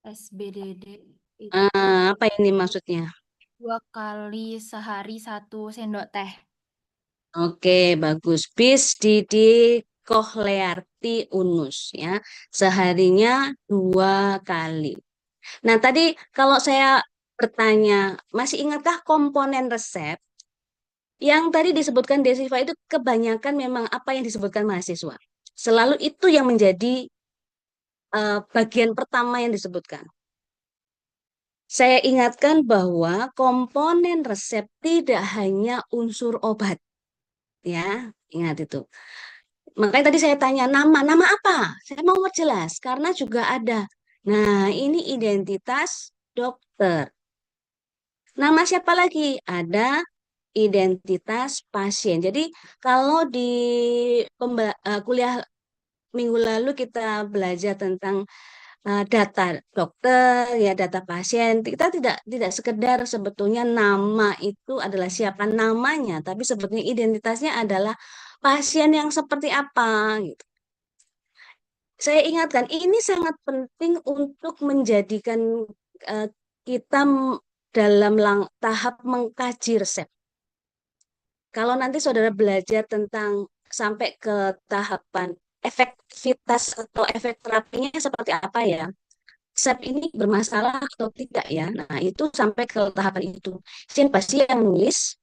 SBDD itu Apa ini maksudnya? 2 kali sehari 1 sendok teh. Oke, bagus. Bis Didi Cochlearti unus ya. Seharinya 2 kali. Nah, tadi kalau saya bertanya, masih ingatkah komponen resep yang tadi disebutkan Desiva itu kebanyakan memang apa yang disebutkan mahasiswa. Selalu itu yang menjadi bagian pertama yang disebutkan. Saya ingatkan bahwa komponen resep tidak hanya unsur obat, ya, ingat itu. Makanya tadi saya tanya nama apa? Saya mau jelas karena juga ada. Nah, ini identitas dokter. Nama siapa lagi? Ada identitas pasien. Jadi kalau di kuliah minggu lalu kita belajar tentang data dokter, ya data pasien. Kita tidak sekedar sebetulnya nama itu adalah siapa namanya, tapi sebetulnya identitasnya adalah pasien yang seperti apa, gitu. Saya ingatkan ini sangat penting untuk menjadikan eh, kita dalam tahap mengkaji resep. Kalau nanti saudara belajar tentang sampai ke tahapan efektivitas atau efek terapinya seperti apa ya, resep ini bermasalah atau tidak ya. Nah, itu sampai ke tahapan itu. Siapa sih yang nulis,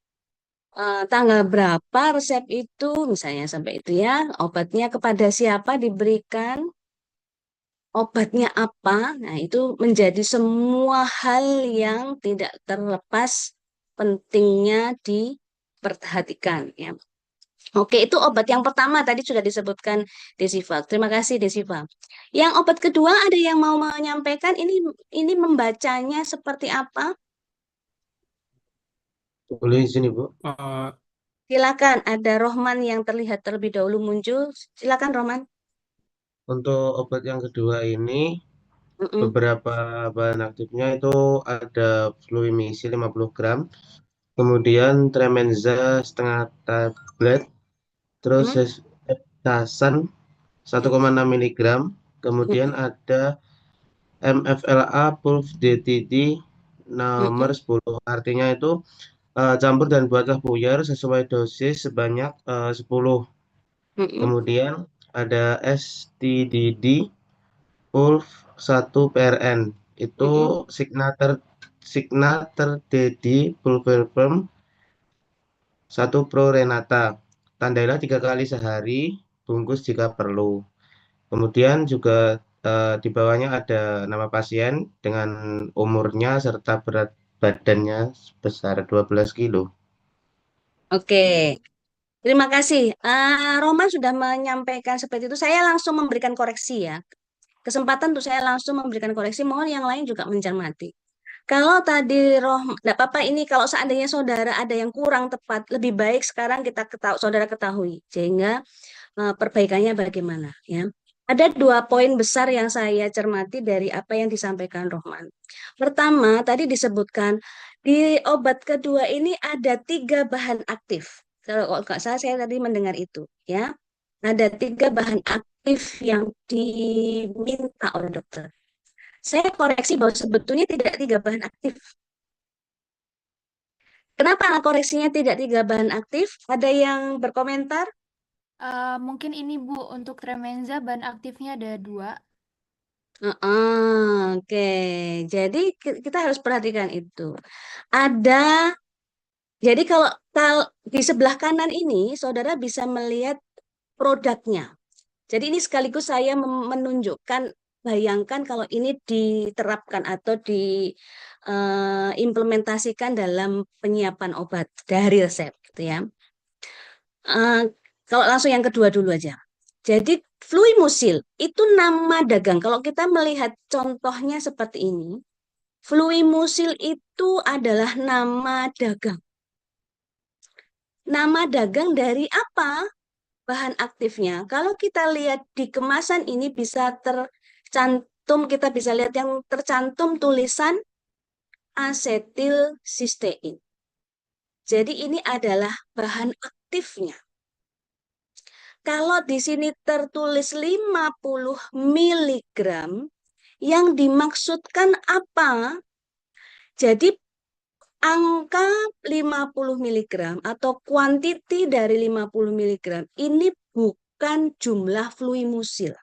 tanggal berapa resep itu, misalnya sampai itu ya, obatnya kepada siapa diberikan, obatnya apa. Nah, itu menjadi semua hal yang tidak terlepas pentingnya diperhatikan ya. Oke, itu obat yang pertama tadi sudah disebutkan Desiva. Terima kasih Desiva. Yang obat kedua ada yang mau menyampaikan ini membacanya seperti apa? Boleh di sini, Bu. Silakan, ada Rohman yang terlihat terlebih dahulu muncul. Silakan Rohman. Untuk obat yang kedua ini, Mm-mm, beberapa bahan aktifnya itu ada fluimisi 50 gram, kemudian tremenza setengah tablet, terus mm, heptasan 1,6 miligram, kemudian mm-mm, ada MFLA Pulf DTD nomor mm-mm, 10. Artinya itu campur dan buatlah buyar sesuai dosis sebanyak 10. mm-mm, Kemudian ada STDD Pulf 1 PRN. Itu mm-mm. signature signature Dedi Pulverperm 1 Pro Renata. Tandailah 3 kali sehari, bungkus jika perlu. Kemudian juga di bawahnya ada nama pasien dengan umurnya serta berat badannya sebesar 12 kilo. Oke, terima kasih. Roman sudah menyampaikan seperti itu. Saya langsung memberikan koreksi ya. Kesempatan untuk saya langsung memberikan koreksi. Mohon yang lain juga mencermati. Kalau tadi enggak apa-apa ini kalau seandainya saudara ada yang kurang tepat, lebih baik sekarang kita saudara ketahui sehingga perbaikannya bagaimana ya. Ada 2 poin besar yang saya cermati dari apa yang disampaikan Rohman. Pertama, tadi disebutkan di obat kedua ini ada 3 bahan aktif. Kalau nggak salah saya tadi mendengar itu ya. Ada 3 bahan aktif yang diminta oleh dokter. Saya koreksi bahwa sebetulnya tidak 3 bahan aktif. Kenapa koreksinya tidak 3 bahan aktif? Ada yang berkomentar? Mungkin ini Bu, untuk tremenza bahan aktifnya ada 2. Oke, jadi kita harus perhatikan itu. Ada, jadi kalau di sebelah kanan ini, saudara bisa melihat produknya. Jadi ini sekaligus saya menunjukkan, bayangkan kalau ini diterapkan atau diimplementasikan dalam penyiapan obat dari resep, gitu ya. Eh, Kalau langsung yang kedua dulu aja. Jadi Fluimusil itu nama dagang. Kalau kita melihat contohnya seperti ini, Fluimusil itu adalah nama dagang. Nama dagang dari apa bahan aktifnya? Kalau kita lihat di kemasan ini bisa tercantum, kita bisa lihat yang tercantum tulisan asetil sistein. Jadi ini adalah bahan aktifnya. Kalau di sini tertulis 50 miligram, Yang dimaksudkan apa? Jadi angka 50 miligram atau kuantiti dari 50 miligram ini bukan jumlah fluimusil.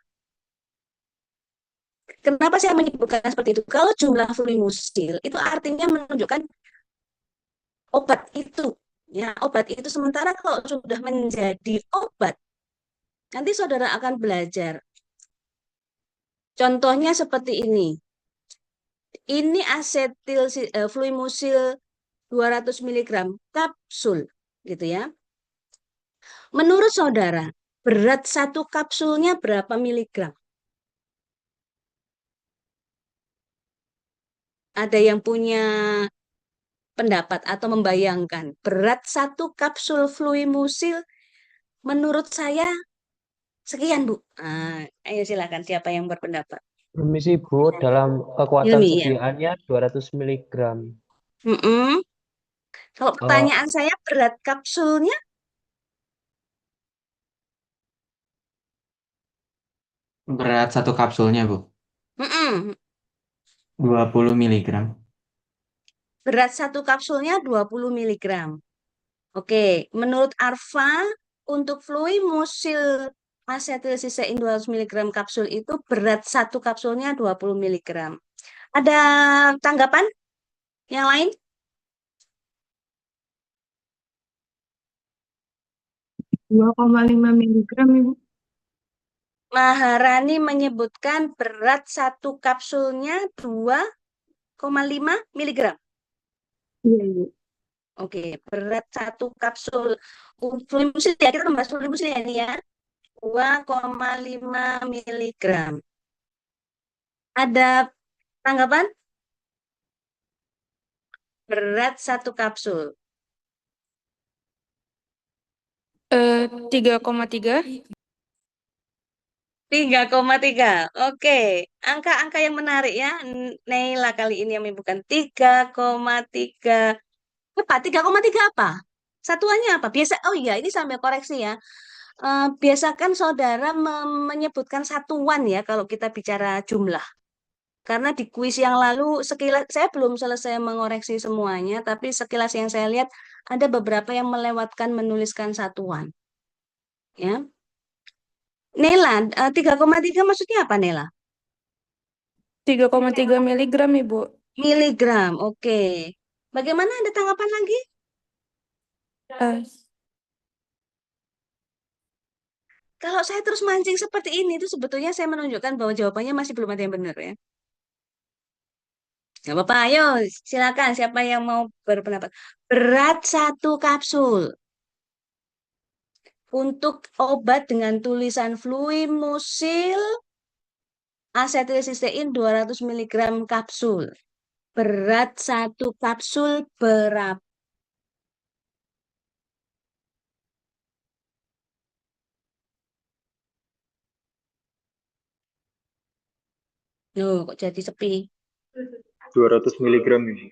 Kenapa saya menyebutkan seperti itu? Kalau jumlah fluimusil itu artinya menunjukkan obat itu. Ya, obat itu sementara kalau sudah menjadi obat, nanti saudara akan belajar. Contohnya seperti ini. Ini asetil fluimusil 200 miligram kapsul gitu ya. Menurut saudara, berat satu kapsulnya berapa miligram? Ada yang punya pendapat atau membayangkan berat satu kapsul fluimusil menurut saya sekian, Bu. Ayo silakan siapa yang berpendapat. Permisi Bu, dalam kekuatan Hilmi ya. sediaannya 200 miligram. Mm-mm. Kalau Eh, pertanyaan saya berat kapsulnya, Berat satu kapsulnya, Bu. mm-mm. 20 miligram. Berat satu kapsulnya 20 miligram. Oke, menurut Arfa untuk fluimusil asetilsistein 200 miligram kapsul itu berat satu kapsulnya 20 miligram. Ada tanggapan yang lain? -2,5 miligram, Ibu. Maharani menyebutkan berat satu kapsulnya 2,5 miligram. Iya, Ibu. Oke, berat satu kapsul fluimusil ya, kita membahas fluimusil ya ini ya. 2,5 miligram. Ada tanggapan? Berat satu kapsul. 3,3. 3,3. Oke, angka-angka yang menarik ya. Neila kali ini yang menyebutkan 3,3. Apa? 3,3 apa? Satuannya apa? Biasa. Oh iya, ini sambil koreksi ya. Biasakan saudara menyebutkan satuan ya kalau kita bicara jumlah. Karena di kuis yang lalu sekilas saya belum selesai mengoreksi semuanya, tapi sekilas yang saya lihat ada beberapa yang melewatkan menuliskan satuan. Ya. Nela, 3,3 maksudnya apa Nela? 3,3 miligram, Ibu. Miligram, oke. Bagaimana ada tanggapan lagi? Eh, Kalau saya terus mancing seperti ini, itu sebetulnya saya menunjukkan bahwa jawabannya masih belum ada yang benar ya. Gak apa-apa, ayo silakan siapa yang mau berpendapat. Berat satu kapsul untuk obat dengan tulisan fluimusil asetilsistein 200 miligram kapsul. Berat satu kapsul berapa? Loh, kok jadi sepi? 200 miligram ini.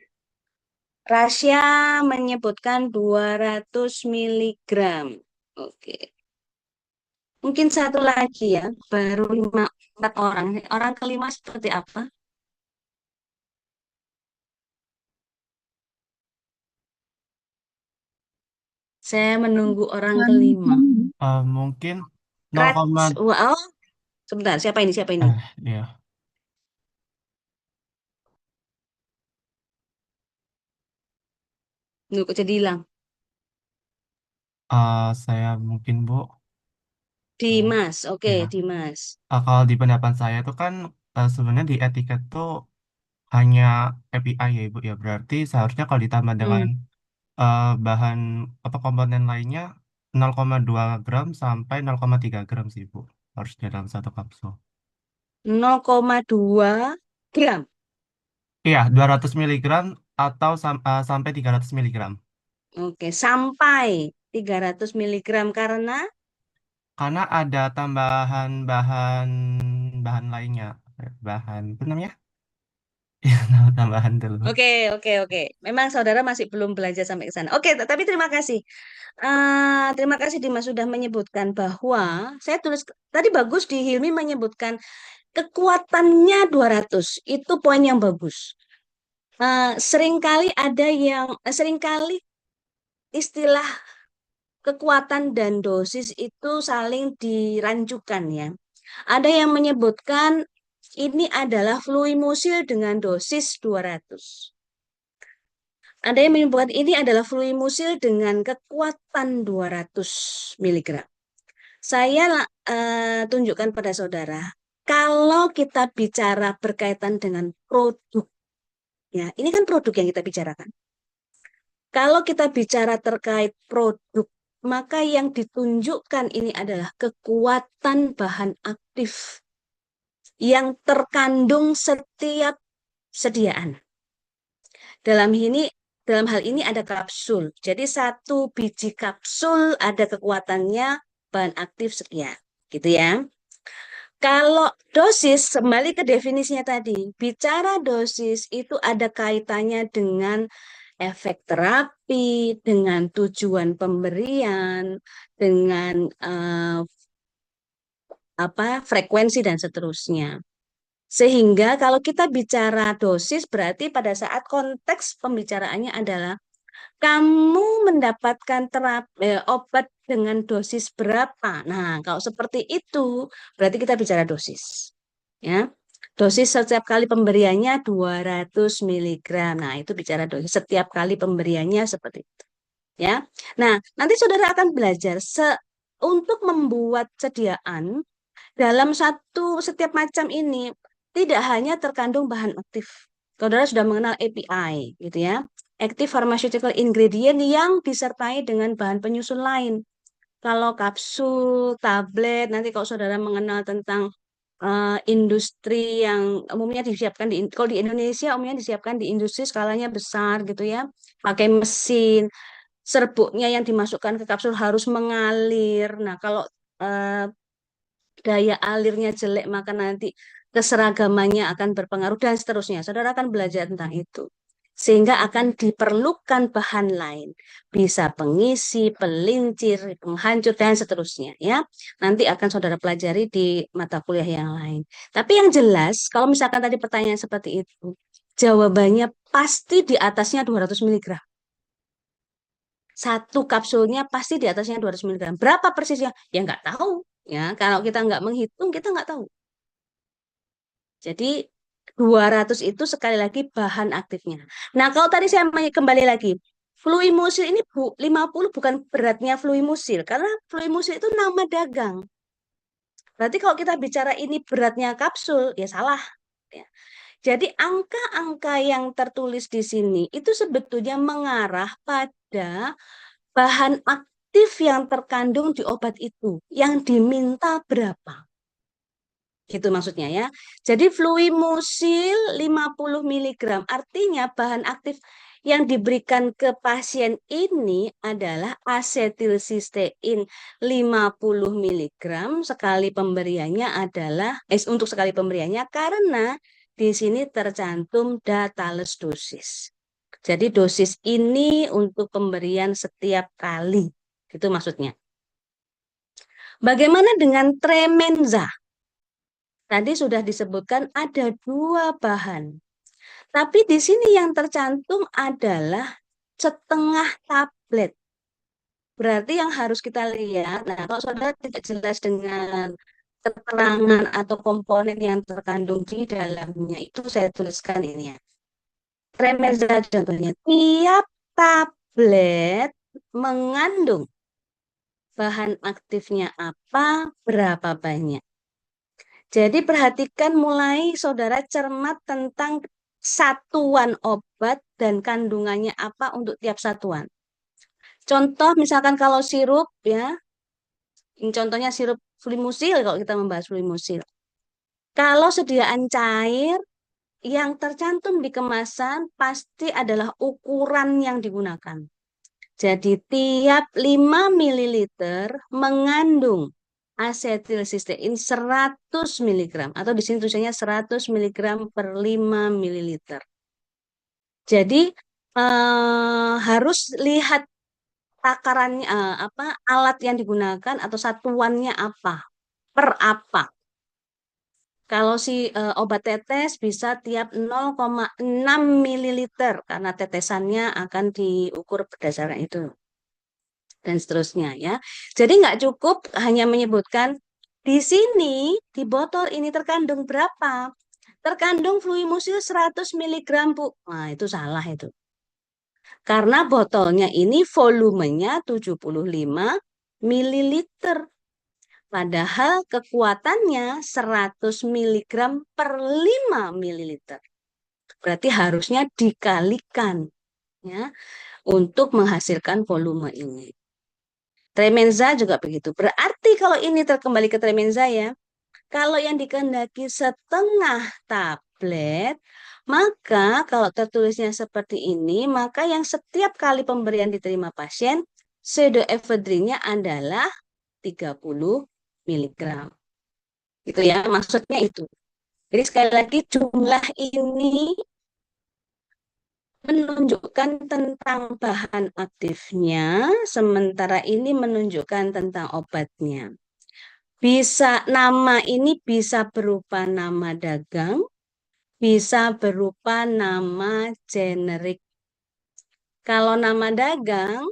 Rasya menyebutkan 200 miligram. Oke. Mungkin satu lagi ya, baru 4 orang. Orang kelima seperti apa? Saya menunggu orang kelima. Mungkin Krat, 0, wow. Sebentar, siapa ini? Siapa ini? ya. Loh, kok jadi hilang? Saya mungkin, Bu. Dimas, oke, Ya. Dimas. Kalau di pendapat saya itu kan sebenarnya di etiket tuh hanya API ya, Ibu ya. Berarti seharusnya kalau ditambah dengan bahan apa komponen lainnya 0,2 gram sampai 0,3 gram sih, Bu. Harusnya dalam satu kapsul. 0,2 gram. Iya, 200 miligram atau sampai 300 miligram. Oke, sampai 300 miligram karena Karena ada tambahan bahan lainnya. Bahan, apa namanya? Ya, tambahan dulu. Oke. Memang saudara masih belum belajar sampai ke sana. Oke, tapi terima kasih. Terima kasih Dimas sudah menyebutkan bahwa saya tulis tadi bagus di Hilmi menyebutkan kekuatannya 200, itu poin yang bagus. Seringkali istilah kekuatan dan dosis itu saling dirancukan ya. Ada yang menyebutkan ini adalah fluimusil dengan dosis 200. Ada yang menyebutkan ini adalah fluimusil dengan kekuatan 200 mg. Saya tunjukkan pada saudara, kalau kita bicara berkaitan dengan produk, ya, ini kan produk yang kita bicarakan. Kalau kita bicara terkait produk, maka yang ditunjukkan ini adalah kekuatan bahan aktif yang terkandung setiap sediaan. Dalam hal ini ada kapsul. Jadi 1 biji kapsul ada kekuatannya bahan aktif sekian, gitu ya. Kalau dosis, kembali ke definisinya tadi, bicara dosis itu ada kaitannya dengan efek terapi, dengan tujuan pemberian, dengan frekuensi dan seterusnya. Sehingga kalau kita bicara dosis, berarti pada saat konteks pembicaraannya adalah kamu mendapatkan obat dengan dosis berapa. Nah, kalau seperti itu, berarti kita bicara dosis. Ya, dosis setiap kali pemberiannya 200 mg. Nah, itu bicara dosis setiap kali pemberiannya seperti itu. Ya. Nah, nanti saudara akan belajar untuk membuat sediaan dalam setiap macam ini tidak hanya terkandung bahan aktif. Saudara sudah mengenal API, gitu ya. Active Pharmaceutical Ingredient yang disertai dengan bahan penyusun lain. Kalau kapsul, tablet, nanti kalau saudara mengenal tentang industri yang umumnya disiapkan kalau di Indonesia umumnya disiapkan di industri skalanya besar gitu ya, pakai mesin, serbuknya yang dimasukkan ke kapsul harus mengalir. Nah, kalau daya alirnya jelek maka nanti keseragamannya akan berpengaruh dan seterusnya. Saudara akan belajar tentang itu. Sehingga akan diperlukan bahan lain. Bisa pengisi, pelincir, penghancur, dan seterusnya. Ya, nanti akan saudara pelajari di mata kuliah yang lain. Tapi yang jelas, kalau misalkan tadi pertanyaan seperti itu, jawabannya pasti di atasnya 200 mg. 1 kapsulnya pasti di atasnya 200 mg. Berapa persisnya? Ya nggak tahu. Ya, kalau kita nggak menghitung, kita nggak tahu. Jadi 200 itu sekali lagi bahan aktifnya. Nah, kalau tadi saya kembali lagi, fluimusil ini 50 bukan beratnya fluimusil, karena fluimusil itu nama dagang. Berarti kalau kita bicara ini beratnya kapsul, ya salah. Ya. Jadi angka-angka yang tertulis di sini itu sebetulnya mengarah pada bahan aktif yang terkandung di obat itu, yang diminta berapa. Gitu maksudnya ya. Jadi fluimusil 50 mg, artinya bahan aktif yang diberikan ke pasien ini adalah asetilsistein 50 mg sekali pemberiannya adalah untuk sekali pemberiannya karena di sini tercantum dataless dosis. Jadi dosis ini untuk pemberian setiap kali. Itu maksudnya. Bagaimana dengan tremenza? Tadi sudah disebutkan ada 2 bahan. Tapi di sini yang tercantum adalah setengah tablet. Berarti yang harus kita lihat, nah kalau saudara tidak jelas dengan keterangan atau komponen yang terkandung di dalamnya, itu saya tuliskan ini ya. Tremenza contohnya, tiap tablet mengandung bahan aktifnya apa, berapa banyak. Jadi perhatikan mulai saudara cermat tentang satuan obat dan kandungannya apa untuk tiap satuan. Contoh misalkan kalau sirup ya, contohnya sirup fluimusil kalau kita membahas fluimusil. Kalau sediaan cair yang tercantum di kemasan pasti adalah ukuran yang digunakan. Jadi tiap 5 ml mengandung asetilsistein 100 mg atau di sini tulisannya 100 mg per 5 ml. Jadi harus lihat takarannya alat yang digunakan atau satuannya apa, per apa. Kalau si obat tetes bisa tiap 0,6 mililiter karena tetesannya akan diukur berdasarkan itu dan seterusnya ya. Jadi nggak cukup hanya menyebutkan di sini di botol ini terkandung berapa. Terkandung fluimusil 100 mg, Bu. Nah, itu salah itu. Karena botolnya ini volumenya 75 mililiter. Padahal kekuatannya 100 mg per 5 mililiter. Berarti harusnya dikalikan ya untuk menghasilkan volume ini. Tremenza juga begitu. Berarti kalau ini kembali ke tremenza ya, kalau yang dikehendaki setengah tablet, maka kalau tertulisnya seperti ini, maka yang setiap kali pemberian diterima pasien, pseudoephedrine-nya adalah 30 mg. Itu ya, maksudnya itu. Jadi sekali lagi jumlah ini menunjukkan tentang bahan aktifnya, sementara ini menunjukkan tentang obatnya. Bisa nama ini bisa berupa nama dagang, bisa berupa nama generik. Kalau nama dagang,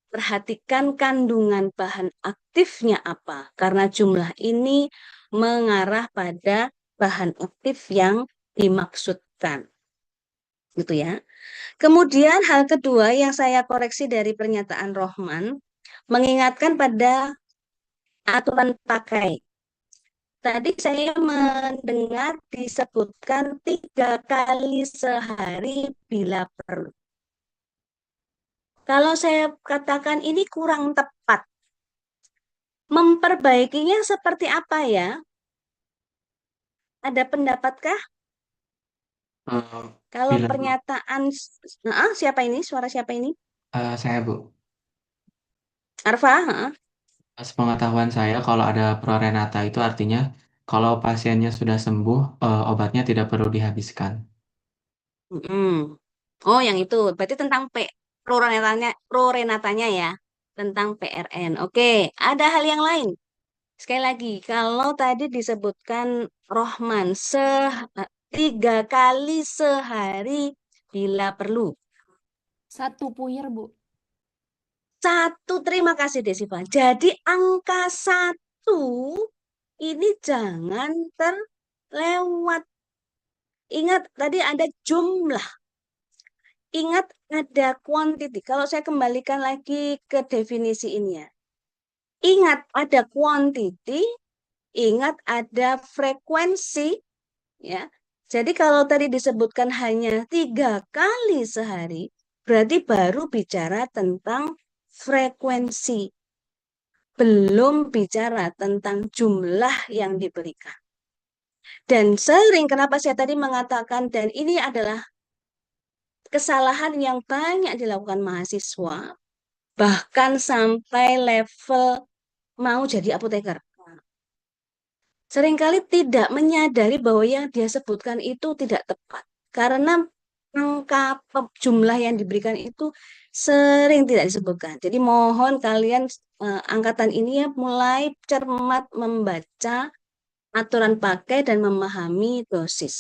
perhatikan kandungan bahan aktifnya apa, karena jumlah ini mengarah pada bahan aktif yang dimaksudkan. Gitu ya. Kemudian hal kedua yang saya koreksi dari pernyataan Rohman, mengingatkan pada aturan pakai. Tadi saya mendengar disebutkan 3 kali sehari bila perlu. Kalau saya katakan ini kurang tepat, memperbaikinya seperti apa ya? Ada pendapatkah? Kalau Bila pernyataan, siapa ini? Suara siapa ini? saya Bu, Arfa? sepengetahuan saya kalau ada prorenata itu artinya kalau pasiennya sudah sembuh, obatnya tidak perlu dihabiskan. Oh, yang itu. Berarti tentang prorenatanya ya. Tentang PRN. Oke, ada hal yang lain. Sekali lagi, kalau tadi disebutkan Rohman 3 kali sehari bila perlu. 1 puyer, Bu. 1, terima kasih Desiva. Jadi angka 1 ini jangan terlewat. Ingat tadi ada jumlah. Ingat ada quantity. Kalau saya kembalikan lagi ke definisi ini ya. Ingat ada quantity, ingat ada frekuensi, ya. Jadi kalau tadi disebutkan hanya 3 kali sehari, berarti baru bicara tentang frekuensi. Belum bicara tentang jumlah yang diberikan. Dan sering kenapa saya tadi mengatakan, dan ini adalah kesalahan yang banyak dilakukan mahasiswa, bahkan sampai level mau jadi apoteker. Seringkali tidak menyadari bahwa yang dia sebutkan itu tidak tepat. Karena angka jumlah yang diberikan itu sering tidak disebutkan. Jadi mohon kalian angkatan ini ya mulai cermat membaca aturan pakai dan memahami dosis.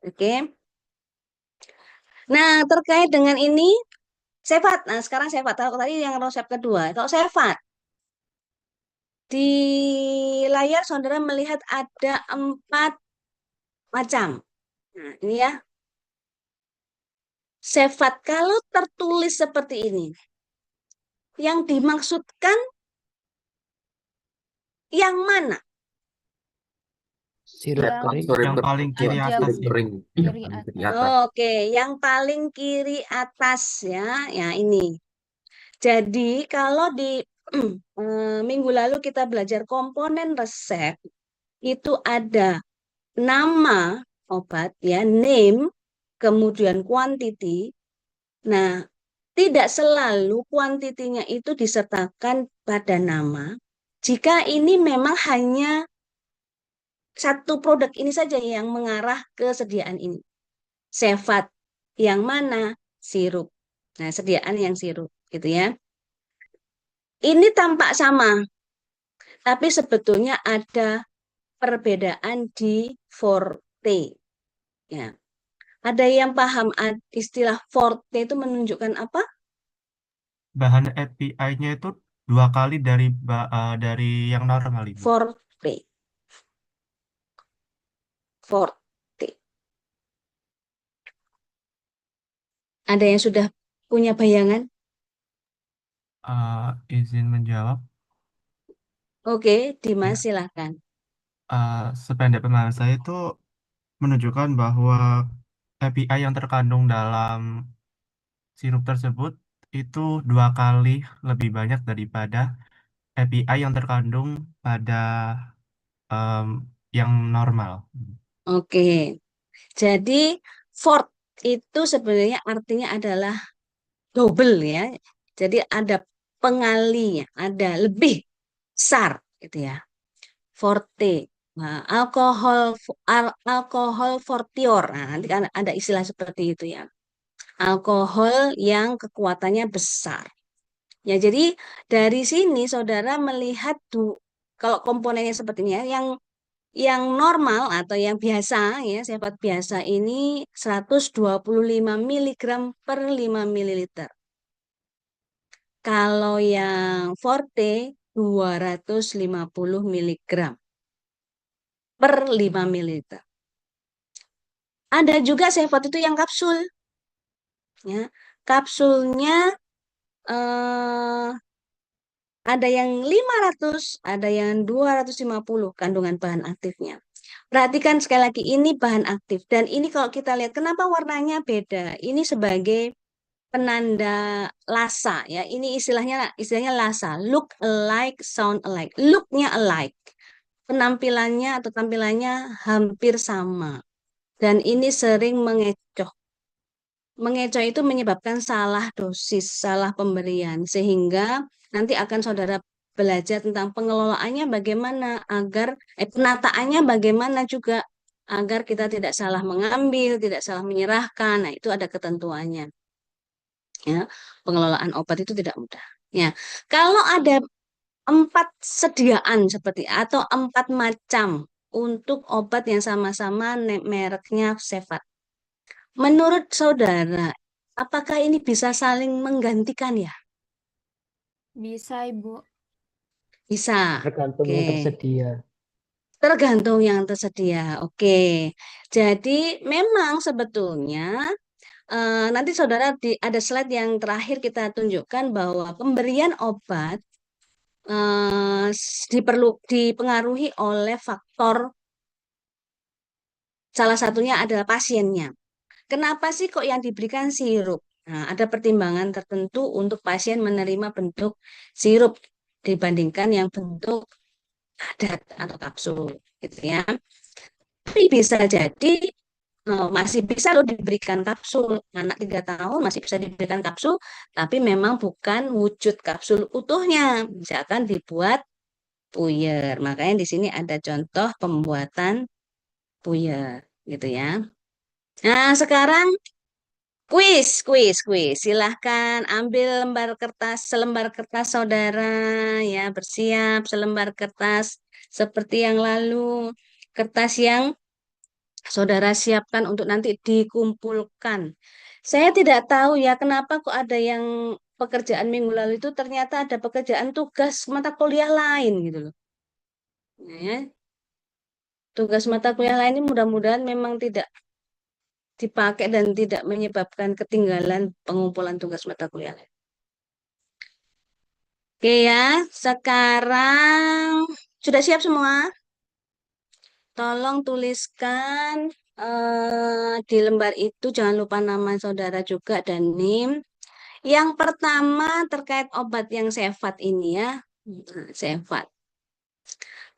Oke. Nah, terkait dengan ini, Sefat. Nah, sekarang Sefat. Kalau tadi yang resep kedua. Kalau Sefat, di layar saudara melihat ada 4 macam. Nah, ini ya. Sefat, kalau tertulis seperti ini, yang dimaksudkan yang mana? Sirup Yang kering. Yang paling kiri Aja, atas Bu. ya. Kiri atas. Oke, yang paling kiri atas ya. Ya, ini. Jadi kalau di minggu lalu kita belajar komponen resep, itu ada nama obat ya, name, kemudian quantity. Nah, tidak selalu kuantitinya itu disertakan pada nama. Jika ini memang hanya satu produk ini saja yang mengarah ke sediaan ini. Sefat yang mana? Sirup. Nah, sediaan yang sirup gitu ya. Ini tampak sama, tapi sebetulnya ada perbedaan di forte. Ya. Ada yang paham istilah forte itu menunjukkan apa? Bahan API-nya itu 2 kali dari yang normal, Ibu. Forte. Forte. Ada yang sudah punya bayangan? Izin menjawab. Oke, Dimas Ya, silahkan. sependek pemahaman saya itu menunjukkan bahwa API yang terkandung dalam sirup tersebut itu 2 kali lebih banyak daripada API yang terkandung pada em, yang normal. Oke, jadi fort itu sebenarnya artinya adalah double ya. Jadi ada pengalinya, ada lebih besar gitu ya. Forte. Nah, alkohol fortior. Nah, nanti kan ada istilah seperti itu ya. Alkohol yang kekuatannya besar. Ya, jadi dari sini saudara melihat kalau komponennya seperti ini ya, yang normal atau yang biasa ya, sifat biasa ini 125 miligram per 5 mililiter. Kalau yang forte 250 miligram per 5 mililiter. Ada juga sifat itu yang kapsul. Ya. Kapsulnya eh, ada yang 500, ada yang 250 kandungan bahan aktifnya. Perhatikan sekali lagi, ini bahan aktif. Dan ini kalau kita lihat, kenapa warnanya beda? Ini sebagai penanda lasa ya. Ini istilahnya lasa. Look alike, sound alike. Look-nya alike. Penampilannya atau tampilannya hampir sama. Dan ini sering mengecoh. Mengecoh itu menyebabkan salah dosis, salah pemberian. Sehingga nanti akan saudara belajar tentang pengelolaannya bagaimana agar, penataannya bagaimana juga agar kita tidak salah mengambil, tidak salah menyerahkan. Nah, itu ada ketentuannya. Ya, pengelolaan obat itu tidak mudah. Ya, kalau ada 4 sediaan seperti atau 4 macam untuk obat yang sama-sama mereknya Cefat. Menurut saudara, apakah ini bisa saling menggantikan ya? Bisa, Ibu. Bisa. Tergantung yang Oke. tersedia. Tergantung yang tersedia. Oke. Jadi memang sebetulnya nanti saudara ada slide yang terakhir kita tunjukkan bahwa pemberian obat dipengaruhi oleh faktor, salah satunya adalah pasiennya. Kenapa sih kok yang diberikan sirup? Nah, ada pertimbangan tertentu untuk pasien menerima bentuk sirup dibandingkan yang bentuk padat atau kapsul, gitu ya. Tapi bisa jadi masih bisa loh diberikan kapsul. Anak 3 tahun masih bisa diberikan kapsul, tapi memang bukan wujud kapsul utuhnya. Misalkan dibuat puyer. Makanya di sini ada contoh pembuatan puyer, gitu ya. Nah, sekarang kuis. Silahkan ambil selembar kertas saudara, ya, bersiap selembar kertas seperti yang lalu. Kertas yang saudara siapkan untuk nanti dikumpulkan. Saya tidak tahu ya kenapa kok ada yang pekerjaan minggu lalu itu ternyata ada pekerjaan tugas mata kuliah lain gitu loh. Ya. Tugas mata kuliah lain ini mudah-mudahan memang tidak dipakai dan tidak menyebabkan ketinggalan pengumpulan tugas mata kuliah lain. Oke ya, sekarang sudah siap semua? Tolong tuliskan di lembar itu, jangan lupa nama saudara juga dan NIM. Yang pertama terkait obat yang Cefat ini ya, Cefat.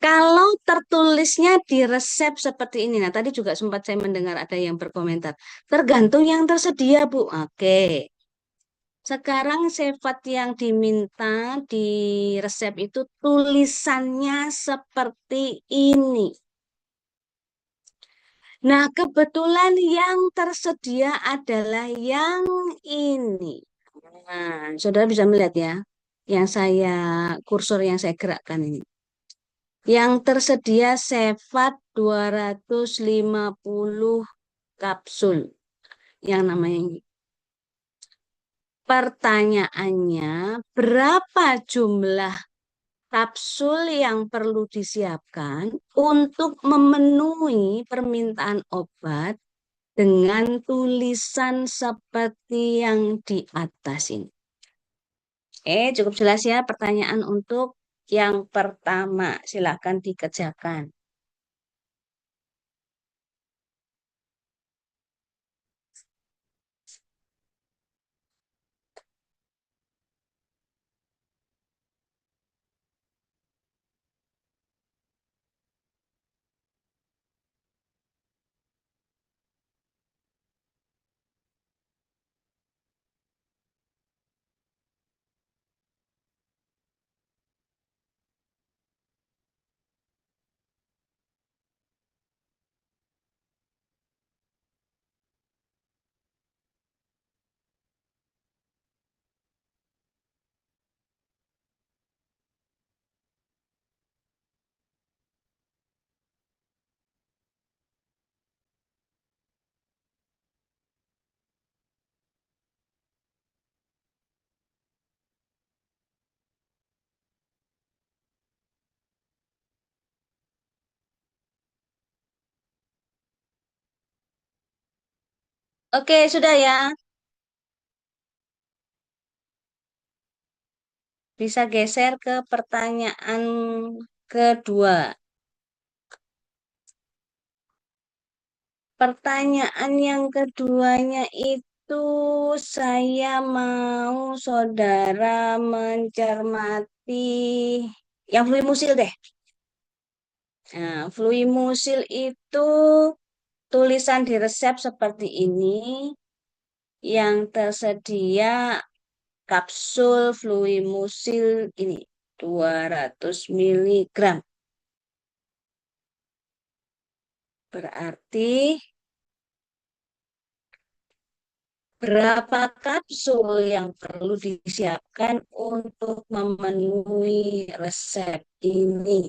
Kalau tertulisnya di resep seperti ini, nah tadi juga sempat saya mendengar ada yang berkomentar, tergantung yang tersedia Bu. Oke. Sekarang Cefat yang diminta di resep itu tulisannya seperti ini. Nah, kebetulan yang tersedia adalah yang ini. Nah, saudara bisa melihat ya, yang kursor yang saya gerakkan ini. Yang tersedia Cevat 250 kapsul. Yang namanya ini. Pertanyaannya, berapa jumlah kapsul yang perlu disiapkan untuk memenuhi permintaan obat dengan tulisan seperti yang di atas ini? Cukup jelas ya pertanyaan untuk yang pertama. Silakan dikerjakan. Oke, sudah ya. Bisa geser ke pertanyaan kedua. Pertanyaan yang keduanya itu saya mau saudara mencermati yang fluimusil deh. Nah, fluimusil itu tulisan di resep seperti ini. Yang tersedia kapsul fluimusil ini 200 mg. Berarti berapa kapsul yang perlu disiapkan untuk memenuhi resep ini?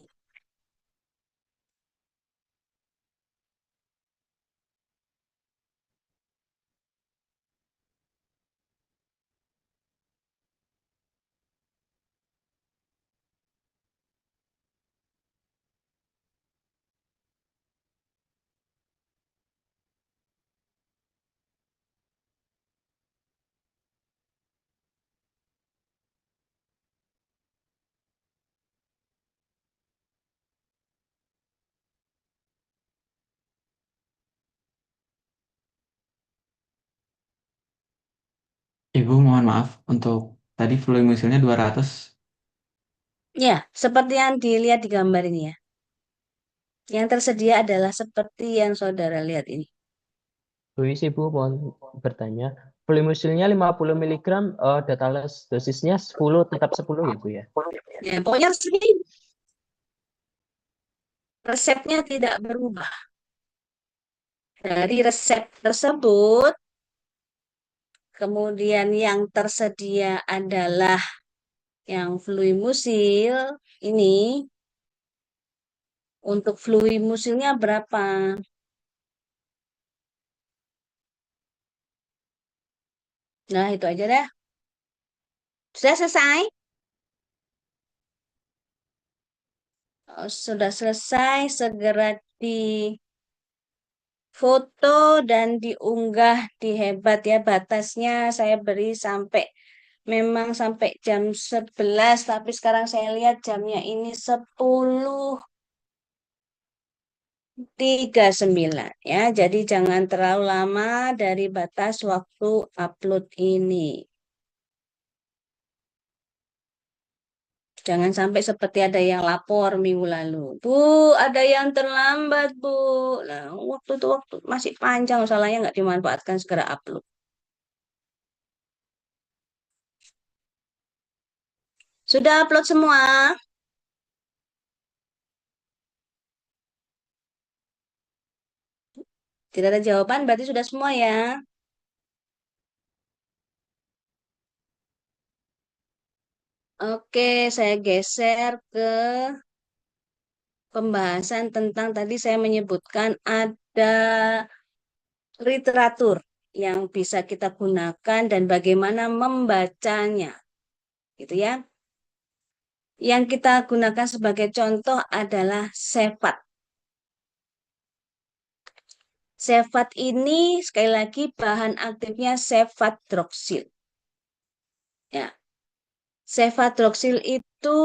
Ibu mohon maaf untuk tadi fluimusilnya 200. Ya, seperti yang dilihat di gambar ini ya. Yang tersedia adalah seperti yang saudara lihat ini. Luis, Ibu mohon bertanya. Fluimusilnya 50 mg, dosisnya 10 tetap 10 ya, Bu ya? Ya, pokoknya resepnya tidak berubah. Dari resep tersebut, kemudian yang tersedia adalah yang fluimusil ini. Untuk fluimusilnya berapa? Nah, itu aja deh. Sudah selesai? Oh, sudah selesai, segera di foto dan diunggah di Hebat ya. Batasnya saya beri sampai memang sampai jam 11, tapi sekarang saya lihat jamnya ini 10.39 ya. Jadi jangan terlalu lama dari batas waktu upload ini. Jangan sampai seperti ada yang lapor minggu lalu. Bu, ada yang terlambat, Bu. Nah, waktu itu waktu masih panjang, salahnya nggak dimanfaatkan segera upload. Sudah upload semua? Tidak ada jawaban, berarti sudah semua ya. Oke, saya geser ke pembahasan tentang tadi saya menyebutkan ada literatur yang bisa kita gunakan dan bagaimana membacanya, gitu ya. Yang kita gunakan sebagai contoh adalah sefat. Sefat ini sekali lagi bahan aktifnya sefatroksil. Ya. Sefatroksil itu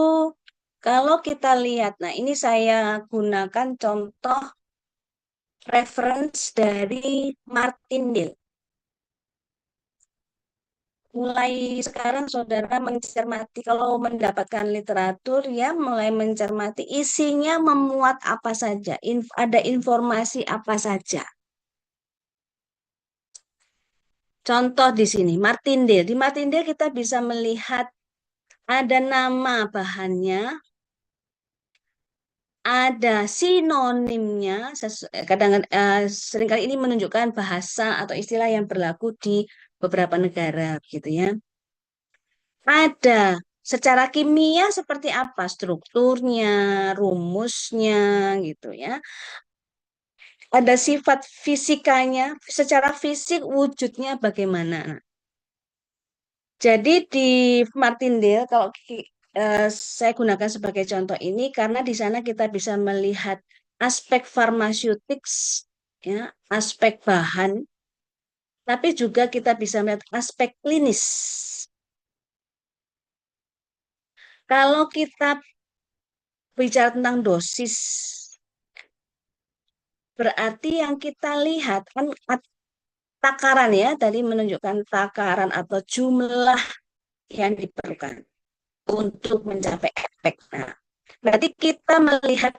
kalau kita lihat, nah ini saya gunakan contoh reference dari Martindale. Mulai sekarang saudara mencermati, kalau mendapatkan literatur ya mulai mencermati isinya memuat apa saja, ada informasi apa saja. Contoh di sini, Martindale. Di Martindale kita bisa melihat ada nama bahannya, ada sinonimnya, seringkali ini menunjukkan bahasa atau istilah yang berlaku di beberapa negara, gitu ya. Ada secara kimia seperti apa strukturnya, rumusnya, gitu ya. Ada sifat fisikanya, secara fisik wujudnya bagaimana. Jadi di Martindale kalau saya gunakan sebagai contoh ini karena di sana kita bisa melihat aspek farmaseutik, ya, aspek bahan, tapi juga kita bisa melihat aspek klinis. Kalau kita bicara tentang dosis, berarti yang kita lihat kan takaran ya, tadi menunjukkan takaran atau jumlah yang diperlukan untuk mencapai efek. Nah, berarti kita melihat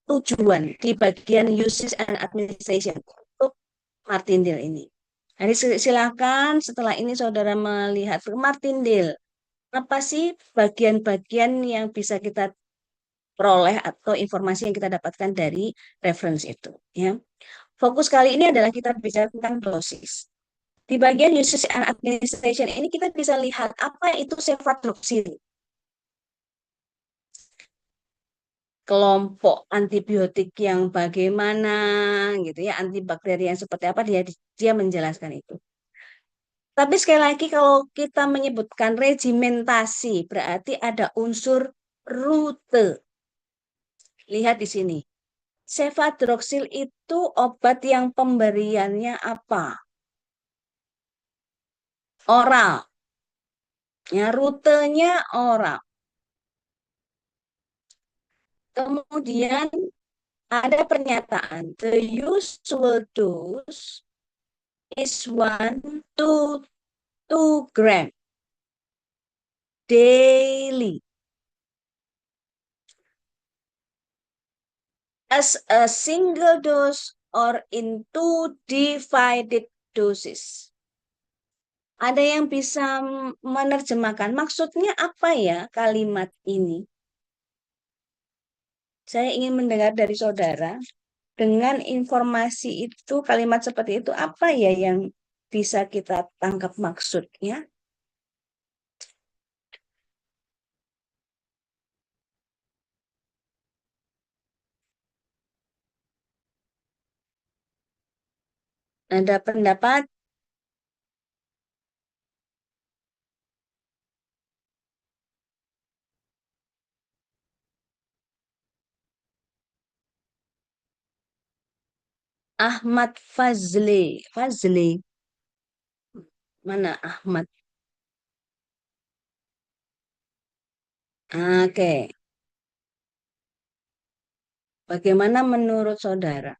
tujuan di bagian usage and administration untuk Martindale ini. Jadi silakan setelah ini saudara melihat Martindale. Apa sih bagian-bagian yang bisa kita peroleh atau informasi yang kita dapatkan dari reference itu, ya. Fokus kali ini adalah kita bicara tentang dosis. Di bagian usage and administration ini kita bisa lihat apa itu sefatroksil. Kelompok antibiotik yang bagaimana gitu ya, antibakteri yang seperti apa dia menjelaskan itu. Tapi sekali lagi kalau kita menyebutkan regimentasi berarti ada unsur rute. Lihat di sini. Sefatroksil itu obat yang pemberiannya apa? Oral. Ya, rutenya oral. Kemudian ada pernyataan, the usual dose is 1 to 2 gram daily as a single dose or in 2 divided doses. Ada yang bisa menerjemahkan maksudnya apa ya kalimat ini? Saya ingin mendengar dari saudara, dengan informasi itu, kalimat seperti itu, apa ya yang bisa kita tangkap maksudnya? Ada pendapat? Ahmad Fazli. Fazli. Mana Ahmad? Oke. Bagaimana menurut saudara?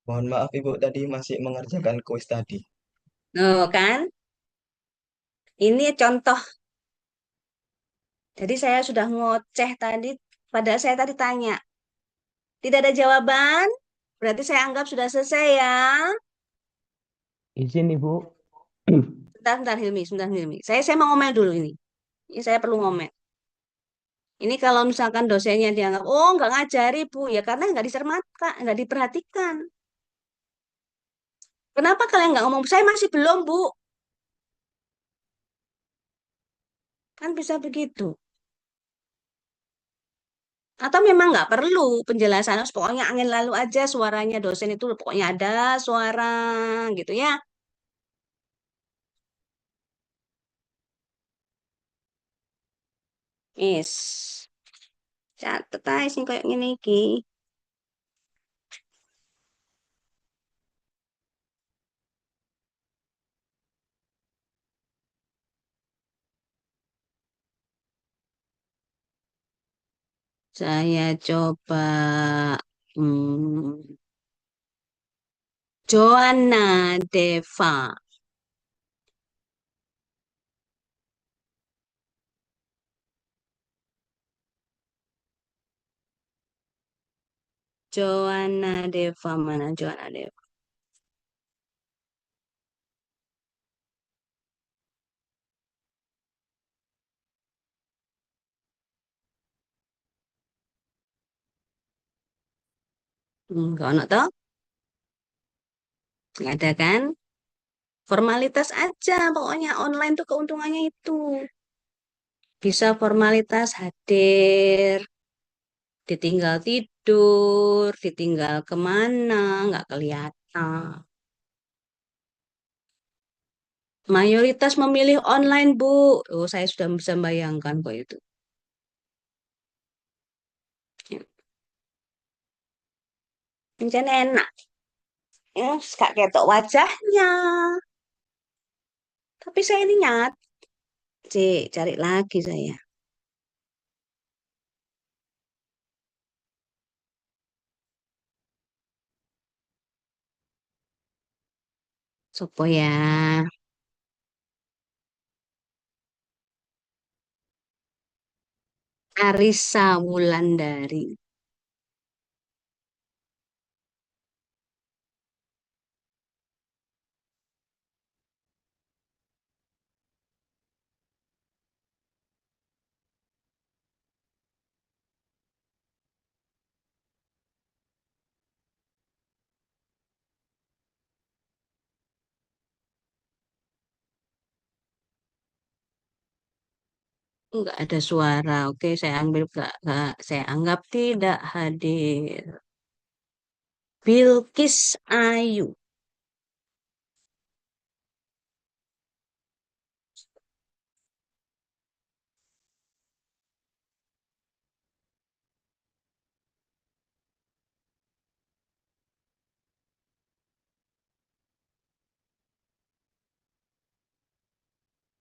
Mohon maaf Ibu, tadi masih mengerjakan kuis tadi. Oh, kan? Ini contoh. Jadi saya sudah ngoceh tadi, padahal saya tadi tanya. Tidak ada jawaban, berarti saya anggap sudah selesai ya. Izin Ibu. Sebentar Hilmi, sebentar Hilmi. Saya mau ngomel dulu ini. Ini saya perlu ngomel. Ini kalau misalkan dosennya dianggap, oh nggak ngajari Bu, ya karena nggak dicermatkan, nggak diperhatikan. Kenapa kalian nggak ngomong? Saya masih belum Bu. Kan bisa begitu. Atau memang nggak perlu penjelasan, pokoknya angin lalu aja suaranya dosen itu pokoknya ada suara gitu ya. Is, catet aja sing kayak gini iki. Saya coba hmm, Joanna Deva. Joanna Deva mana Joanna Deva? Enggak ono toh? Nggak ada kan? Formalitas aja, pokoknya online tuh keuntungannya itu. Bisa formalitas hadir, ditinggal tidur, ditinggal kemana, nggak kelihatan. Mayoritas memilih online, Bu. Oh, saya sudah bisa membayangkan kok itu. Ya, Encen enak. Ya, gak ketok wajahnya. Tapi saya ini nyat. Cik, cari lagi saya. Sopo ya. Arissa Wulandari. Enggak ada suara. Oke, saya ambil enggak. Saya anggap tidak hadir. Bilkis Ayu.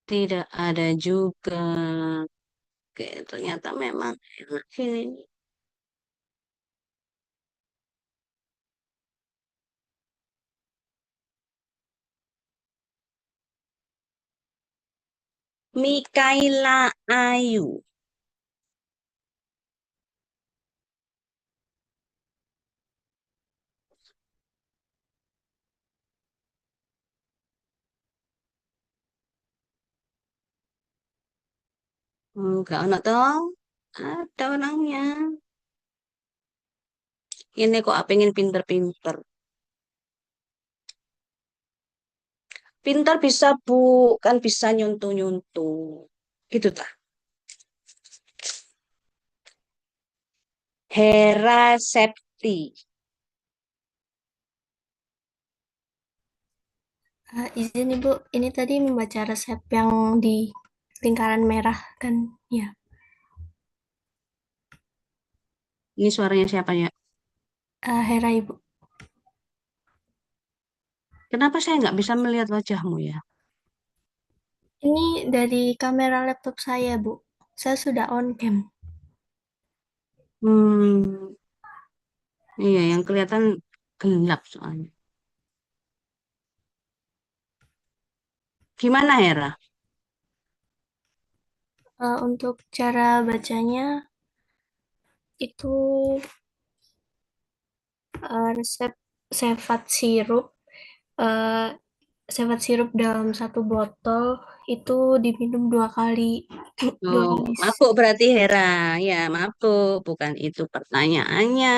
Tidak ada juga. Oke, ternyata memang enak ini. Mikaela Ayu. Enggak ada toh. Ada orangnya. Ini kok pengen pinter-pinter. Pinter bisa bu, kan bisa nyuntuh-nyuntuh. Gitu tak. Hera Septi. Izin Ibu, ini tadi membaca resep yang di lingkaran merah kan? Ya. Ini suaranya siapa ya? Hera Ibu. Kenapa saya nggak bisa melihat wajahmu ya? Ini dari kamera laptop saya, Bu. Saya sudah on cam. Hmm, iya yang kelihatan gelap soalnya. Gimana Hera? Untuk cara bacanya itu resep Cevat sirup. eh, Cevat sirup dalam satu botol itu diminum 2 kali. Dua Oh, kali. mabuk berarti Hera. Ya, mabuk. Bukan itu pertanyaannya.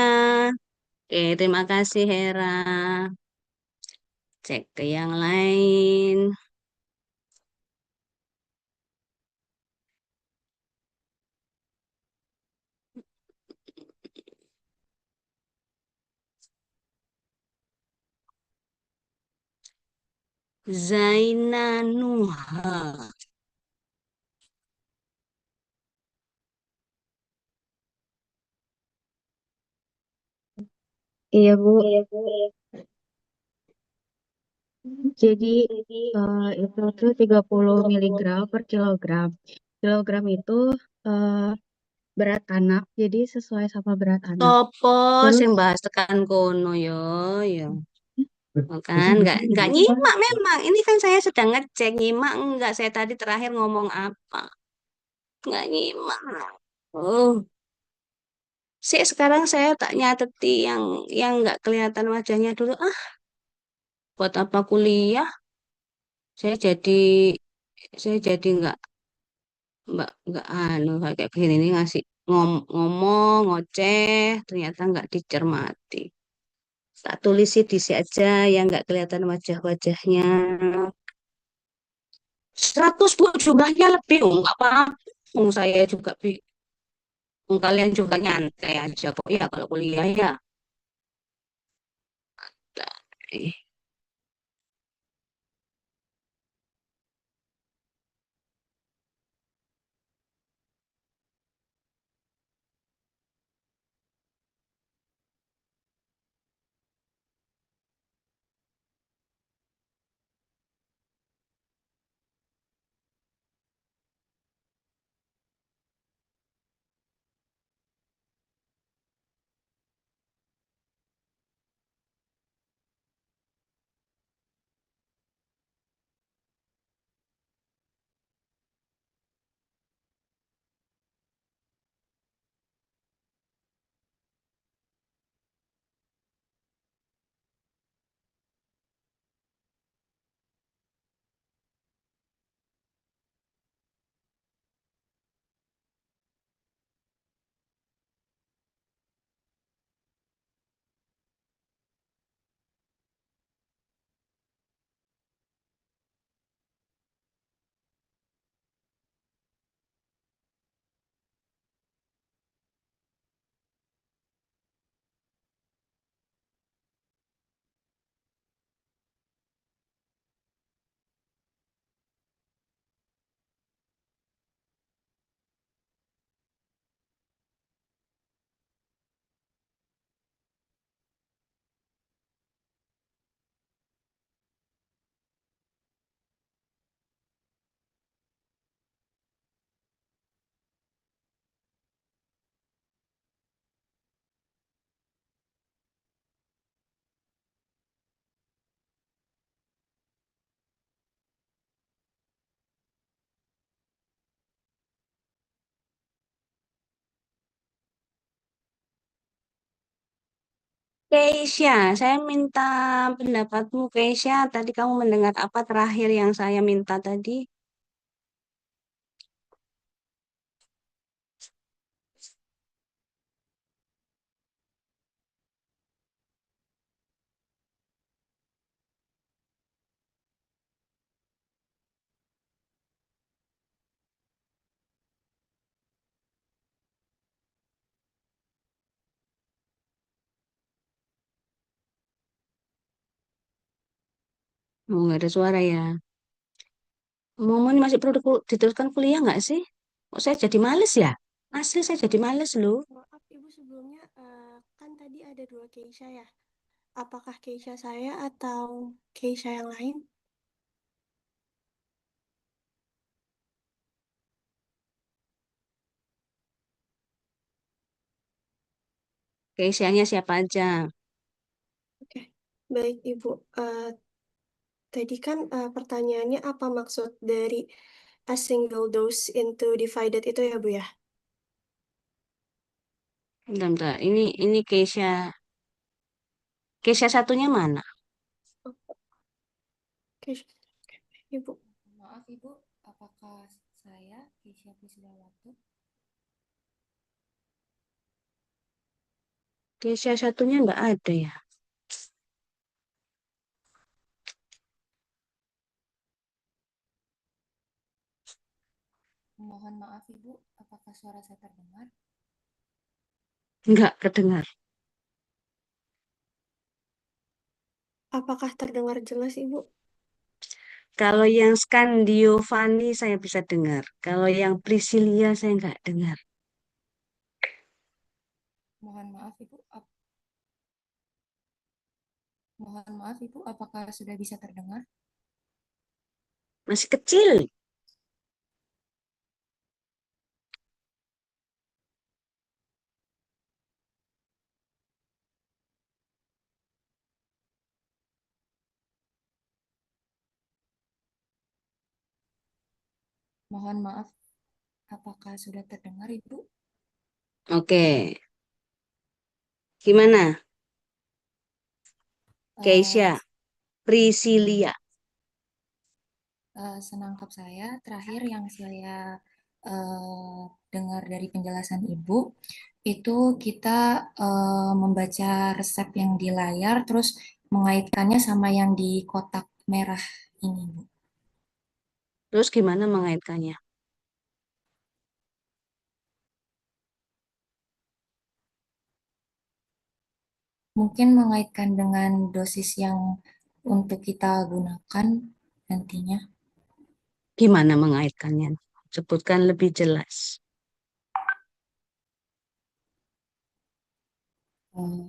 Oke, terima kasih Hera. Cek ke yang lain. Zainanuha. Iya, Bu. Jadi itu tuh 30 miligram per kilogram. Kilogram itu eh, berat anak, jadi sesuai sama berat anak. Sopo Terus sing bahas tekan kono yo yo. Kan nggak nyimak memang. Ini kan saya sedang ngecek nyimak enggak saya tadi terakhir ngomong apa. Nggak nyimak. Oh, sih sekarang saya tak nyateti yang nggak kelihatan wajahnya dulu. Ah, buat apa kuliah? Saya jadi saya jadi nggak anu kayak begini nih ngasih ngomong ngoceh ternyata nggak dicermati. Tak tulis di aja yang nggak kelihatan wajah-wajahnya. 100 Bu jumlahnya lebih. Oh, nggak apa-apa. Saya juga kalian juga nyantai aja kok ya kalau kuliah ya. Eh, Keisha, saya minta pendapatmu Keisha. Tadi kamu mendengar apa terakhir yang saya minta tadi? Oh, nggak ada suara ya. Momo ini masih perlu diteruskan kuliah nggak sih? Kok saya jadi males ya? Asli saya jadi males loh. Maaf Ibu sebelumnya, kan tadi ada dua Keisha ya. Apakah Keisha saya atau Keisha yang lain? Keisha-nya siapa aja? Oke, baik Ibu. Tadi kan pertanyaannya apa maksud dari a single dose into divided itu ya Bu ya? Bentar, bentar. Ini Keisha. Keisha satunya mana? Keisha, Ibu. Maaf Ibu, apakah saya Keisha Priscilawati? Keisha satunya nggak ada ya. Mohon maaf Ibu, apakah suara saya terdengar? Nggak kedengar. Apakah terdengar jelas Ibu? Kalau yang Scandiovani saya bisa dengar. Kalau yang Priscilia saya nggak dengar. Mohon maaf Ibu, mohon maaf Ibu, apakah sudah bisa terdengar? Masih kecil. Mohon maaf, apakah sudah terdengar Ibu? Oke. Gimana? Keisha, Eh, Priscilia. Senangkap saya, terakhir yang saya dengar dari penjelasan Ibu, itu kita membaca resep yang di layar, terus mengaitkannya sama yang di kotak merah ini, Bu. Terus gimana mengaitkannya? Mungkin mengaitkan dengan dosis yang untuk kita gunakan nantinya. Gimana mengaitkannya? Sebutkan lebih jelas. Eh,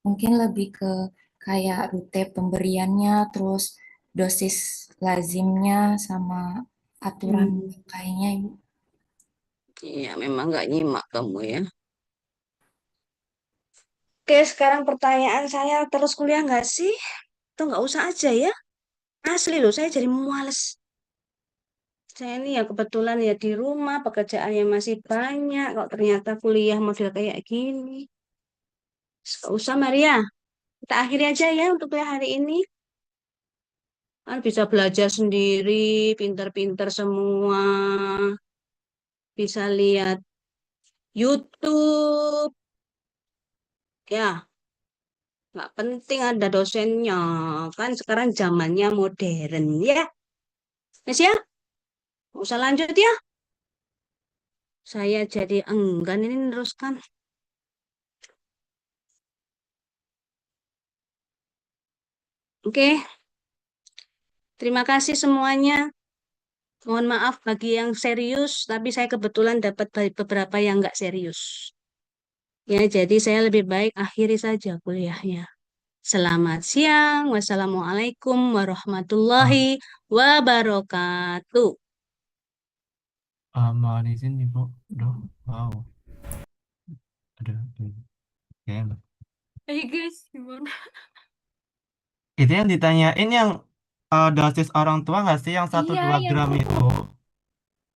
Mungkin lebih ke kayak rute pemberiannya, terus dosis lazimnya, sama aturan pakainya, Ibu. Iya, memang nggak nyimak kamu ya. Oke, sekarang pertanyaan saya, terus kuliah nggak sih? Atau nggak usah aja ya? Asli loh, saya jadi males. Saya ini ya kebetulan ya di rumah, pekerjaannya masih banyak. Kok ternyata kuliah model kayak gini. Nggak usah, Maria. Kita akhiri aja ya untuk kuliah hari ini. Kan bisa belajar sendiri, pinter-pinter semua. Bisa lihat YouTube. Ya, nggak penting ada dosennya. Kan sekarang zamannya modern ya. Mas ya, nggak usah lanjut ya. Saya jadi enggan ini meneruskan. Oke, terima kasih semuanya. Mohon maaf bagi yang serius, tapi saya kebetulan dapat beberapa yang nggak serius. Ya, jadi saya lebih baik akhiri saja kuliahnya. Selamat siang. Wassalamualaikum warahmatullahi wabarakatuh. Mohon izin Ibu. Duh, wow. Aduh, oke. Guys, gimana? Itu yang ditanyain yang dosis orang tua nggak sih yang 1-2 Iya, gram yang itu?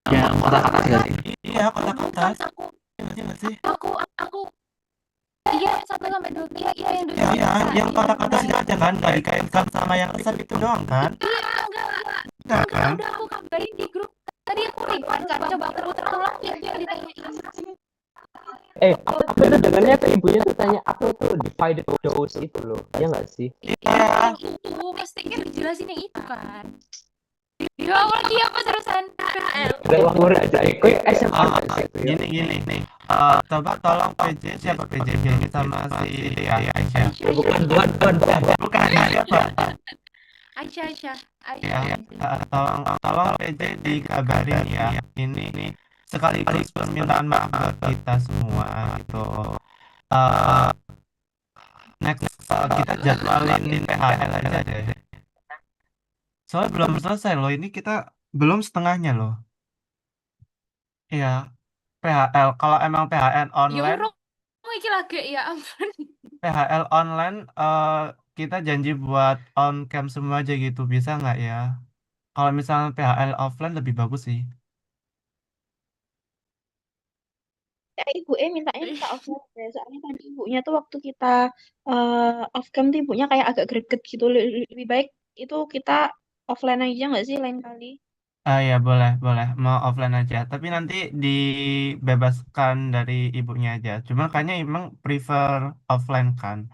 Ya, kotak-kotak nggak sih? Iya, kotak-kotak. Bukan Iya nggak sih? aku. Iya, 1 sampai 2 kilo. Iya, yang dosis Iya, kita. yang kotak-kotaknya aja kan, nggak dikaitkan sama yang resep itu doang kan? Iya, Enggak kan? udah aku kabarin di grup. Tadi aku report kan, coba putar ulang yang ditanyain. Aku itu dengarnya ke ibunya tuh tanya apa tuh divided dose itu loh, ya nggak sih? Yang itu mesti kan dijelasin yang itu kan. Ya Allah, dia apa terusan PHL? Udah ngawur aja, SMA nggak sih itu ya? Gini. Coba tolong PJ siapa PJ ini sama si Aisyah. Bukan. Bukan siapa? Aisyah. Ya, tolong PJ dikabarin ya. Ini sekaligus permintaan maaf buat kita semua gitu. Next kita jadwalin PHL aja deh. Soalnya belum selesai loh. Ini kita belum setengahnya loh. Iya, PHL. Kalau emang PHL Ya online, urung iki lagi ya ampun. PHL online kita janji buat on cam semua aja gitu. Bisa nggak ya? Kalau misalnya PHL offline lebih bagus sih. Ya, minta offline deh. Soalnya tadi ibunya tuh waktu kita off cam tuh ibunya kayak agak greget gitu. Lebih baik itu kita offline aja nggak sih lain kali? Ya boleh. Mau offline aja. Tapi nanti dibebaskan dari ibunya aja. Cuman kayaknya emang prefer offline kan.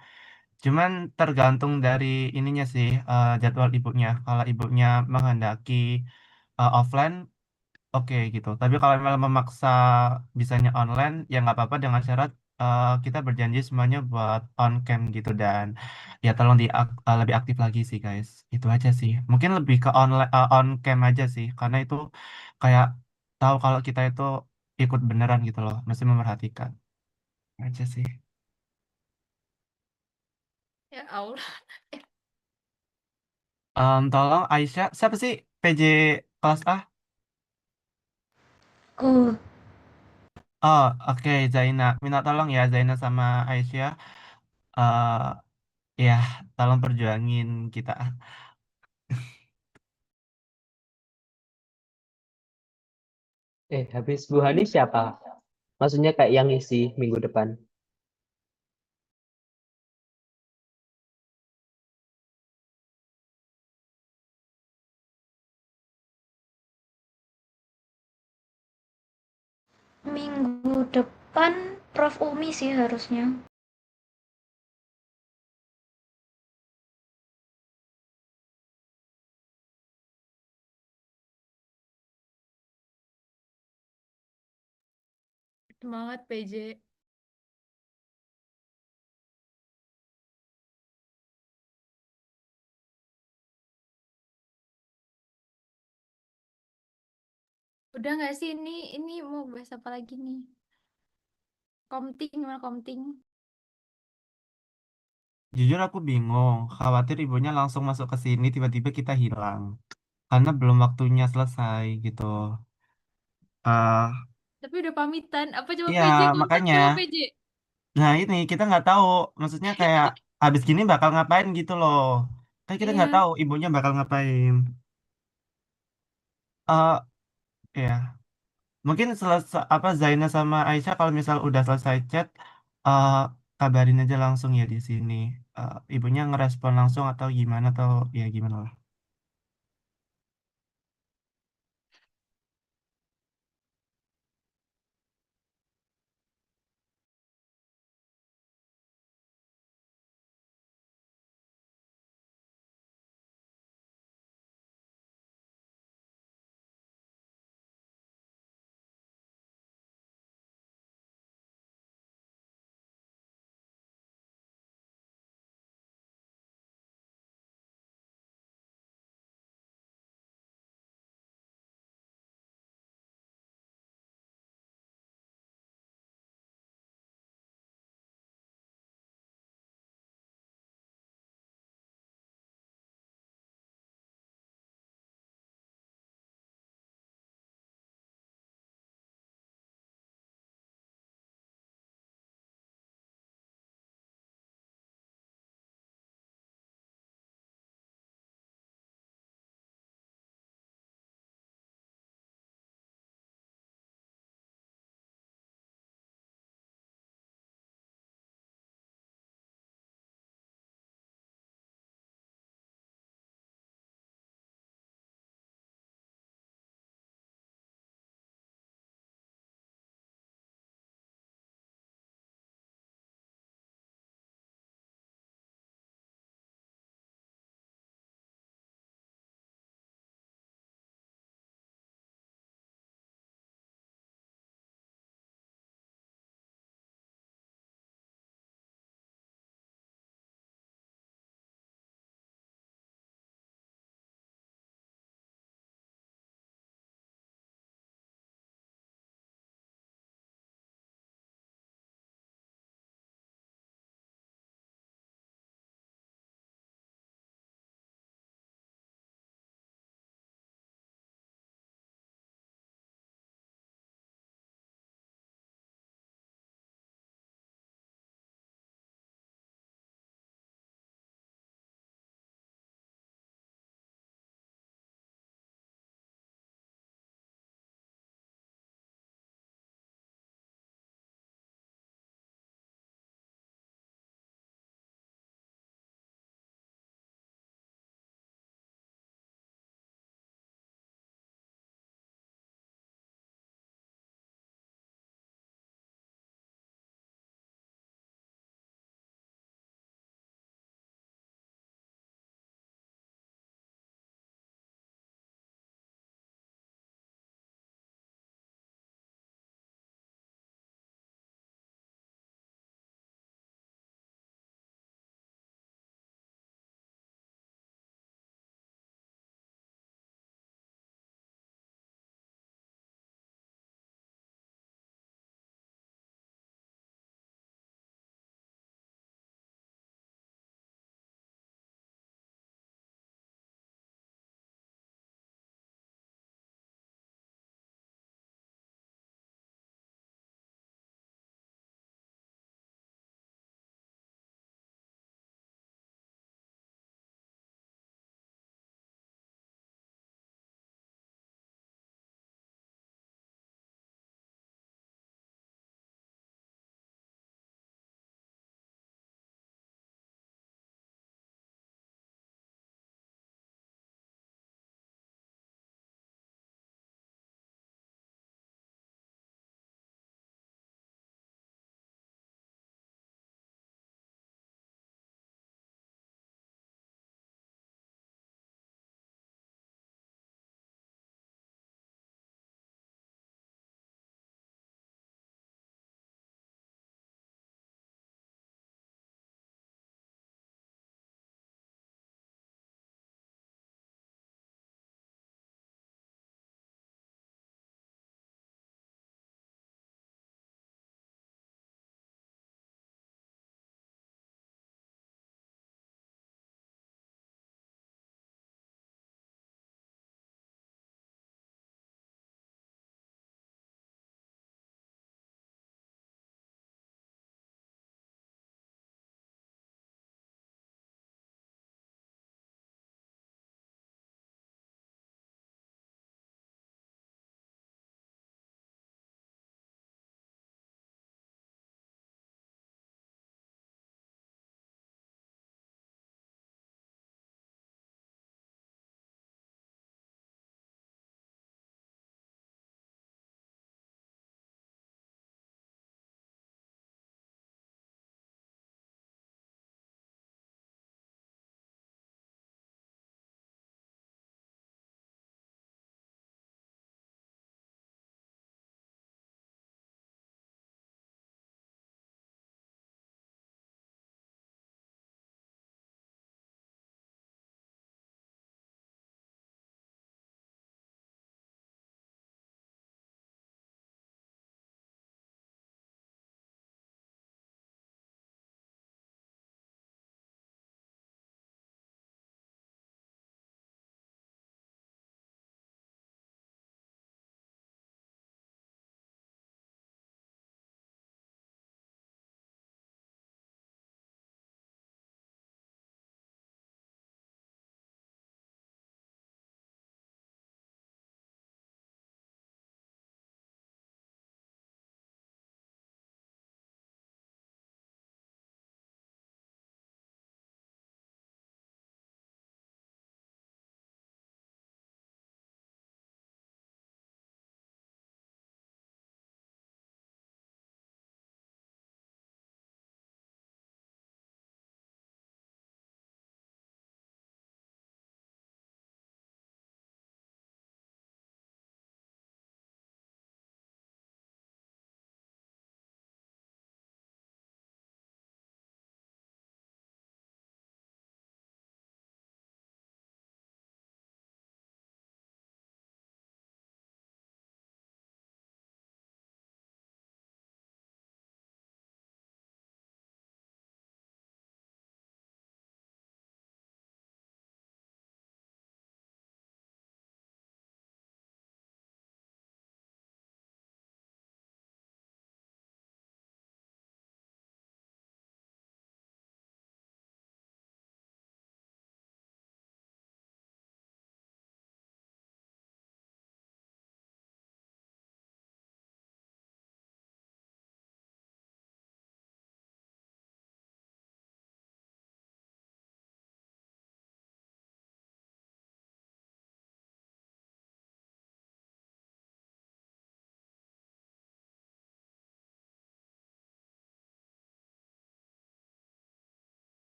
Cuman tergantung dari ininya sih, jadwal ibunya. Kalau ibunya menghendaki offline, oke gitu. Tapi kalau memang memaksa bisanya online, ya nggak apa-apa dengan syarat kita berjanji semuanya buat on cam gitu dan ya tolong lebih aktif lagi sih guys. Itu aja sih. Mungkin lebih ke on cam aja sih karena itu kayak tahu kalau kita itu ikut beneran gitu loh, mesti memperhatikan. Aja sih. Ya Allah. Tolong Aisyah, siapa sih PJ kelas A? Aku Oh, oke Zaina. Minta tolong ya Zaina sama Aisyah. eh ya, tolong perjuangin kita. Habis Bu Hani siapa? Maksudnya kayak yang isi minggu depan. minggu depan Prof. Umi sih harusnya. Semangat PJ. Udah nggak sih ini mau bahas apa lagi nih? Komting gimana komting? Jujur aku bingung, khawatir ibunya langsung masuk ke sini tiba-tiba kita hilang. Karena belum waktunya selesai gitu. eh Tapi udah pamitan. Apa coba Iya, PJ kontak makanya. coba PJ? Nah ini kita nggak tahu, maksudnya kayak abis gini bakal ngapain gitu loh. Kan kita nggak Iya. tahu ibunya bakal ngapain. Ya, mungkin selesai apa Zaina sama Aisyah kalau misal udah selesai chat, eh kabarin aja langsung ya di sini. Ibunya ngerespon langsung atau gimana atau ya gimana lah.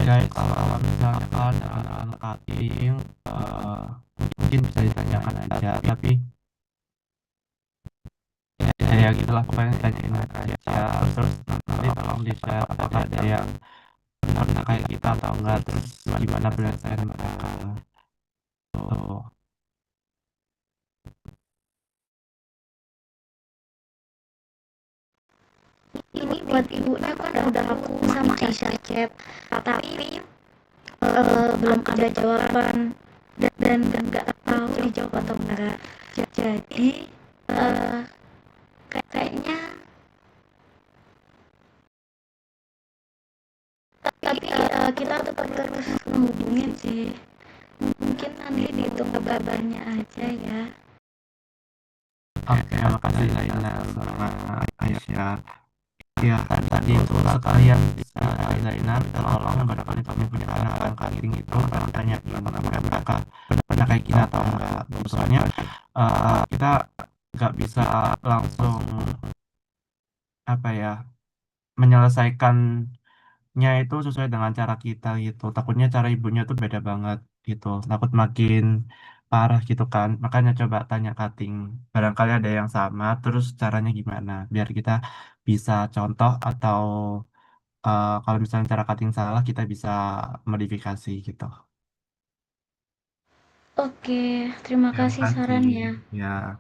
guys, kalau misalkan cutting, mungkin bisa ditanyakan aja, tapi ya gitulah pokoknya tanyain aja, terus nanti tolong di-share apakah ada yang benar kayak kita atau enggak, terus gimana penyelesaian mereka. Tuh. Ini buat ibunya kan udah aku sama Aisyah chat, tapi belum ada jawaban dan nggak tahu dijawab atau enggak. Jadi kayaknya tapi kita tetap terus menghubungin sih. Mungkin nanti ditunggu kabarnya aja ya. Oke, makasih Zaina sama Aisyah. Ya, tadi itu sekalian Zaina tolong barangkali kami punya anak cutting itu tanya gimana mereka pernah kayak gini atau enggak. Soalnya kita nggak bisa langsung apa ya menyelesaikannya itu sesuai dengan cara kita gitu. Takutnya cara ibunya tuh beda banget gitu. Takut makin parah gitu kan. Makanya coba tanya cutting. Barangkali ada yang sama, terus caranya gimana biar kita bisa contoh atau kalau misalnya cara cutting salah kita bisa modifikasi gitu. Oke, terima Ya, kasih makasih. sarannya. Ya.